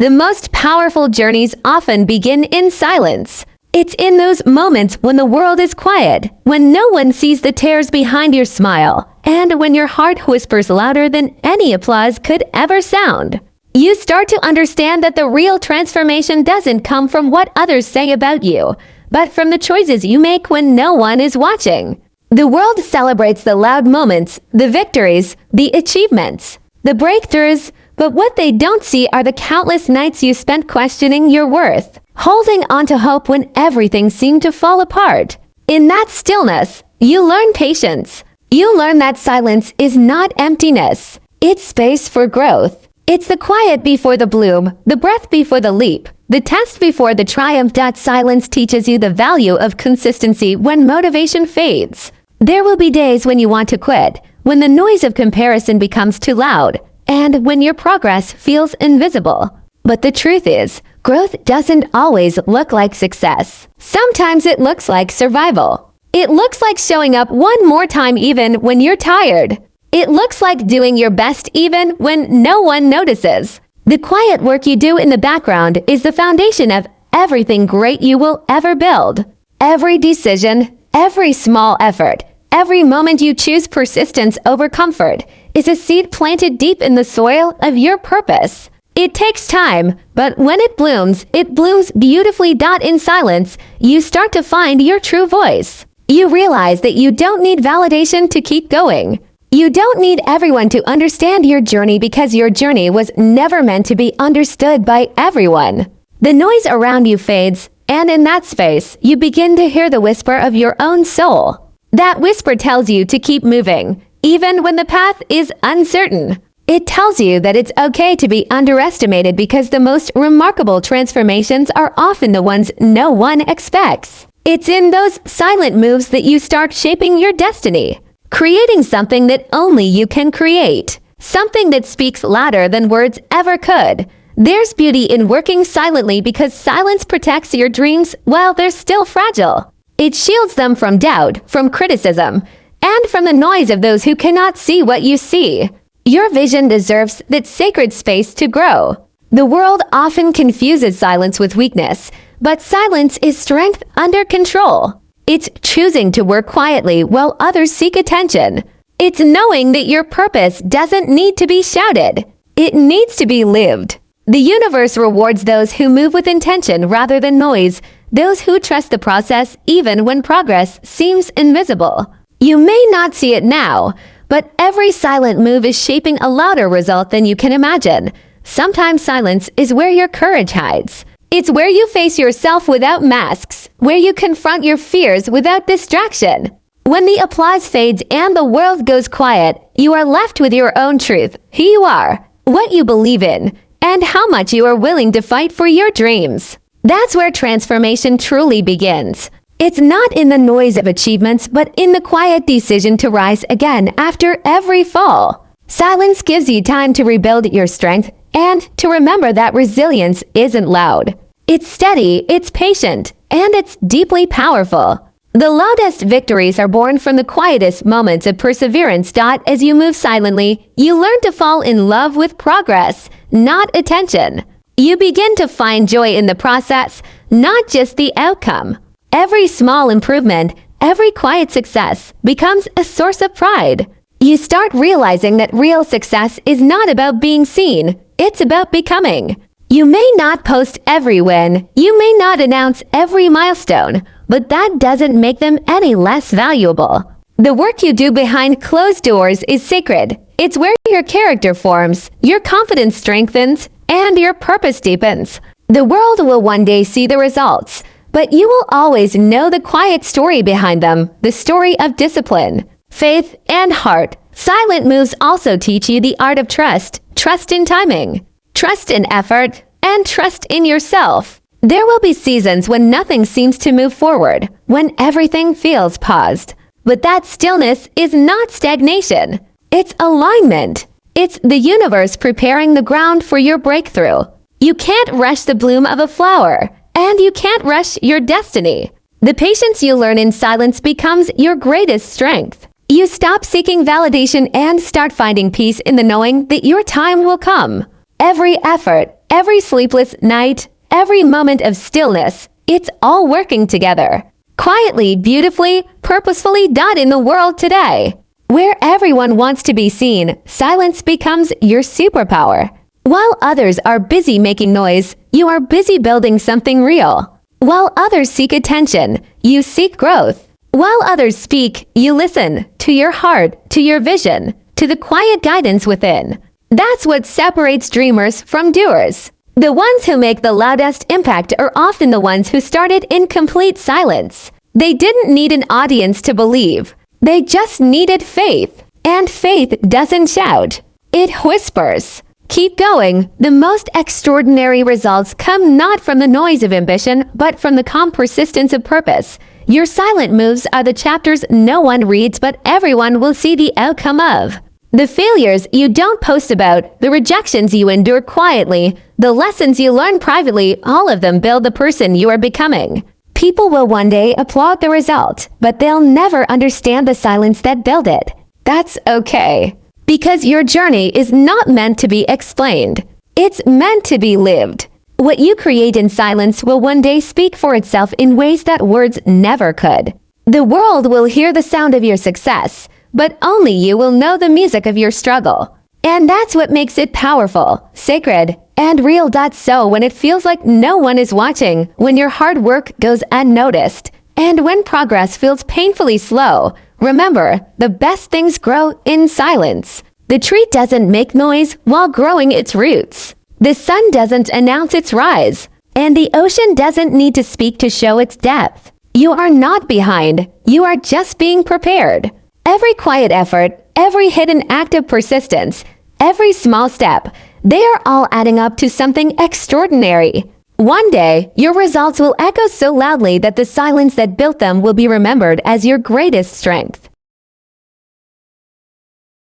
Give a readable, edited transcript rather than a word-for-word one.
The most powerful journeys often begin in silence. It's in those moments when the world is quiet, when no one sees the tears behind your smile, and when your heart whispers louder than any applause could ever sound. You start to understand that the real transformation doesn't come from what others say about you, but from the choices you make when no one is watching. The world celebrates the loud moments, the victories, the achievements, the breakthroughs, but what they don't see are the countless nights you spent questioning your worth, holding on to hope when everything seemed to fall apart. In that stillness, you learn patience. You learn that silence is not emptiness. It's space for growth. It's the quiet before the bloom, the breath before the leap, the test before the triumph. Silence teaches you the value of consistency when motivation fades. There will be days when you want to quit, when the noise of comparison becomes too loud, and when your progress feels invisible. But the truth is, growth doesn't always look like success. Sometimes it looks like survival. It looks like showing up one more time even when you're tired. It looks like doing your best even when no one notices. The quiet work you do in the background is the foundation of everything great you will ever build. Every decision, every small effort, every moment you choose persistence over comfort is a seed planted deep in the soil of your purpose. It takes time, but when it blooms beautifully. In silence, you start to find your true voice. You realize that you don't need validation to keep going. You don't need everyone to understand your journey because your journey was never meant to be understood by everyone. The noise around you fades, and in that space, you begin to hear the whisper of your own soul. That whisper tells you to keep moving, even when the path is uncertain. It tells you that it's okay to be underestimated because the most remarkable transformations are often the ones no one expects. It's in those silent moves that you start shaping your destiny, creating something that only you can create, something that speaks louder than words ever could. There's beauty in working silently because silence protects your dreams while they're still fragile. It shields them from doubt, from criticism, and from the noise of those who cannot see what you see. Your vision deserves that sacred space to grow. The world often confuses silence with weakness, but silence is strength under control. It's choosing to work quietly while others seek attention. It's knowing that your purpose doesn't need to be shouted. It needs to be lived. The universe rewards those who move with intention rather than noise, those who trust the process even when progress seems invisible. You may not see it now, but every silent move is shaping a louder result than you can imagine. Sometimes silence is where your courage hides. It's where you face yourself without masks, where you confront your fears without distraction. When the applause fades and the world goes quiet, you are left with your own truth, who you are, what you believe in, and how much you are willing to fight for your dreams. That's where transformation truly begins. It's not in the noise of achievements, but in the quiet decision to rise again after every fall. Silence gives you time to rebuild your strength and to remember that resilience isn't loud. It's steady, it's patient, and it's deeply powerful. The loudest victories are born from the quietest moments of perseverance. As you move silently, you learn to fall in love with progress, not attention. You begin to find joy in the process, not just the outcome. Every small improvement, every quiet success becomes a source of pride. You start realizing that real success is not about being seen, it's about becoming. You may not post every win, you may not announce every milestone, but that doesn't make them any less valuable. The work you do behind closed doors is sacred. It's where your character forms, your confidence strengthens, and your purpose deepens. The world will one day see the results, but you will always know the quiet story behind them, the story of discipline, faith, and heart. Silent moves also teach you the art of trust, trust in timing, trust in effort, and trust in yourself. There will be seasons when nothing seems to move forward, when everything feels paused. But that stillness is not stagnation. It's alignment. It's the universe preparing the ground for your breakthrough. You can't rush the bloom of a flower, and you can't rush your destiny. The patience you learn in silence becomes your greatest strength. You stop seeking validation and start finding peace in the knowing that your time will come. Every effort, every sleepless night, every moment of stillness, it's all working together. Quietly, beautifully, purposefully done in the world today. Where everyone wants to be seen, silence becomes your superpower. While others are busy making noise, you are busy building something real. While others seek attention, you seek growth. While others speak, you listen to your heart, to your vision, to the quiet guidance within. That's what separates dreamers from doers. The ones who make the loudest impact are often the ones who started in complete silence. They didn't need an audience to believe. They just needed faith. And faith doesn't shout. It whispers. Keep going. The most extraordinary results come not from the noise of ambition, but from the calm persistence of purpose. Your silent moves are the chapters no one reads, but everyone will see the outcome of. The failures you don't post about, the rejections you endure quietly, the lessons you learn privately, all of them build the person you are becoming. People will one day applaud the result, but they'll never understand the silence that built it. That's okay. Because your journey is not meant to be explained. It's meant to be lived. What you create in silence will one day speak for itself in ways that words never could. The world will hear the sound of your success, but only you will know the music of your struggle. And that's what makes it powerful, sacred, and real. So when it feels like no one is watching, when your hard work goes unnoticed, and when progress feels painfully slow, remember, the best things grow in silence. The tree doesn't make noise while growing its roots. The sun doesn't announce its rise, and the ocean doesn't need to speak to show its depth. You are not behind, you are just being prepared. Every quiet effort, every hidden act of persistence, every small step, they are all adding up to something extraordinary. One day, your results will echo so loudly that the silence that built them will be remembered as your greatest strength.